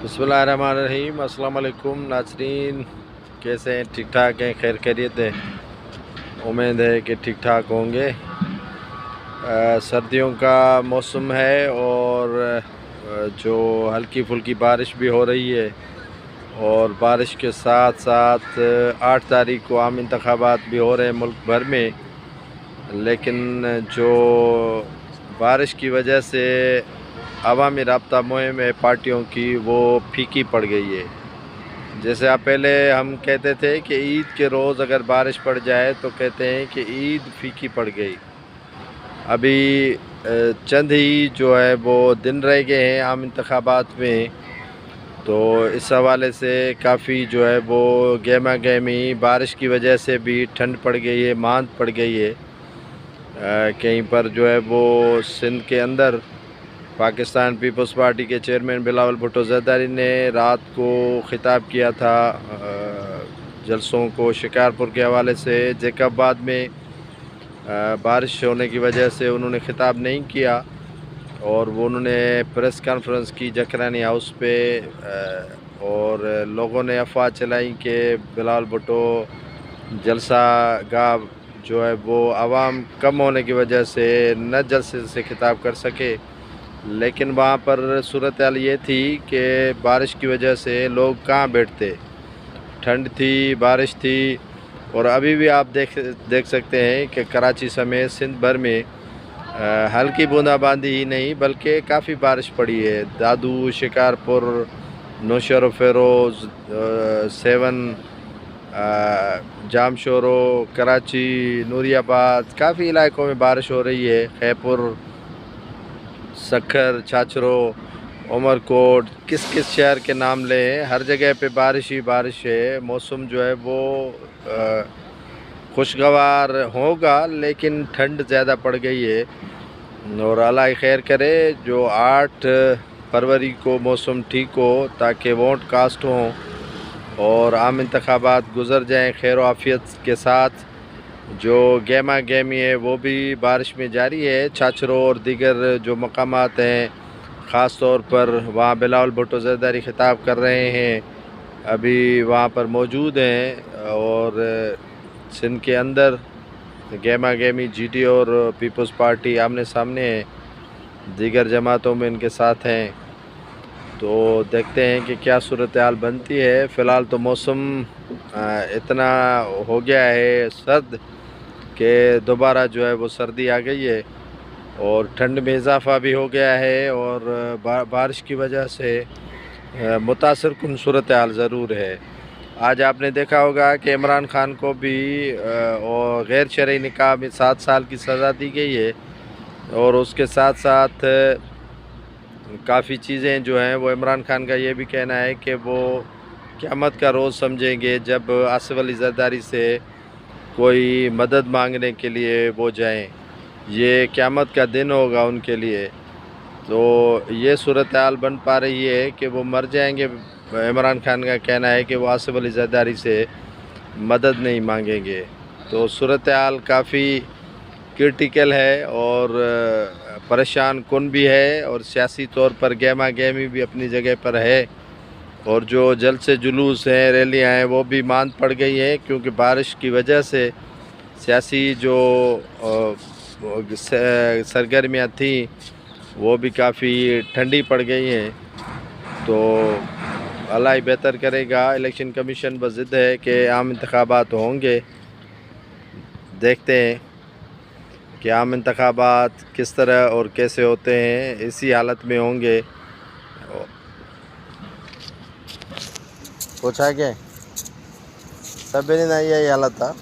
बिस्मिल्लाहिर्रहमानिर्रहीम। अस्सलाम वालेकुम नाज़रीन, कैसे हैं? ठीक ठाक हैं? खैर खैरियत है? उम्मीद है कि ठीक ठाक होंगे। सर्दियों का मौसम है और जो हल्की फुल्की बारिश भी हो रही है और बारिश के साथ साथ 8 तारीख को आम इंतखाबात भी हो रहे हैं मुल्क भर में। लेकिन जो बारिश की वजह से अवामी राब्ता मुहिम है पार्टियों की, वो फीकी पड़ गई है। जैसे आप पहले हम कहते थे कि ईद के रोज़ अगर बारिश पड़ जाए तो कहते हैं कि ईद फीकी पड़ गई। अभी चंद ही जो है वो दिन रह गए हैं आम इंतखाबात में, तो इस हवाले से काफ़ी जो है वो गहमा गहमी, बारिश की वजह से भी ठंड पड़ गई है, मांद पड़ गई है। कहीं पर जो है वो सिंध के अंदर पाकिस्तान पीपल्स पार्टी के चेयरमैन बिलावल भुट्टो ज़रदारी ने रात को ख़िताब किया था जलसों को शिकारपुर के हवाले से। जैकबाद में बारिश होने की वजह से उन्होंने ख़िताब नहीं किया और वो उन्होंने प्रेस कॉन्फ्रेंस की जकरानी हाउस पे, और लोगों ने अफवाह चलाई कि बिलावल भुट्टो जलसा गाह जो है वो आवाम कम होने की वजह से न जलसे से ख़िताब कर सके। लेकिन वहाँ पर सूरत हाल ये थी कि बारिश की वजह से लोग कहाँ बैठते, ठंड थी, बारिश थी। और अभी भी आप देख सकते हैं कि कराची समेत सिंध भर में हल्की बूंदाबांदी ही नहीं बल्कि काफ़ी बारिश पड़ी है। दादू, शिकारपुर, नौशहर फेरोज़, सेवन, जामशोरो, कराची, नूरियाबाद, काफ़ी इलाकों में बारिश हो रही है। खैपुर, सखर, छाछरो, उमरकोट, किस किस शहर के नाम लें, हर जगह पे बारिश ही बारिश है। मौसम जो है वो खुशगवार होगा लेकिन ठंड ज़्यादा पड़ गई है। और अल्लाह खैर करे, जो 8 फरवरी को मौसम ठीक हो ताकि वोट कास्ट हों और आम इंतखाबात गुज़र जाएँ खैर व आफ़ियत के साथ। जो गहमा गहमी है वो भी बारिश में जारी है। छाछरो और दीगर जो मकामात हैं, ख़ास तौर पर वहाँ बिलावल भुट्टो ज़रदारी ख़िताब कर रहे हैं, अभी वहाँ पर मौजूद हैं। और सिंध के अंदर गहमा गहमी GD और पीपल्स पार्टी आमने सामने है, दीगर जमातों में इनके साथ हैं। तो देखते हैं कि क्या सूरत हाल बनती है। फ़िलहाल तो मौसम इतना हो गया है सर्द कि दोबारा जो है वो सर्दी आ गई है और ठंड में इजाफ़ा भी हो गया है और बारिश की वजह से मुतासर कुन सूरत हाल ज़रूर है। आज आपने देखा होगा कि इमरान खान को भी और गैर शरई निकाह में 7 साल की सज़ा दी गई है। और उसके साथ साथ काफ़ी चीज़ें जो हैं वो इमरान खान का ये भी कहना है कि वो क़यामत का रोज़ समझेंगे जब आसिफ अली ज़रदारी से कोई मदद मांगने के लिए वो जाएं, ये क़यामत का दिन होगा उनके लिए। तो ये सूरत हाल बन पा रही है कि वो मर जाएंगे। इमरान खान का कहना है कि वो आसिफ अली ज़रदारी से मदद नहीं मांगेंगे। तो सूरत हाल काफ़ी क्रिटिकल है और परेशान कुन भी है और सियासी तौर पर गहमा गहमी भी अपनी जगह पर है। और जो जलसे जुलूस हैं, रैलियाँ हैं, वो भी मांद पड़ गई हैं क्योंकि बारिश की वजह से सियासी जो सरगर्मियाँ थी वो भी काफ़ी ठंडी पड़ गई हैं। तो अल्लाह ही बेहतर करेगा। इलेक्शन कमीशन बस ज़िद है कि आम इंतखाबात होंगे। देखते हैं कि आम इंतखाबात किस तरह और कैसे होते हैं। इसी हालत में होंगे। पूछा क्या सब नहीं, यही हालत था।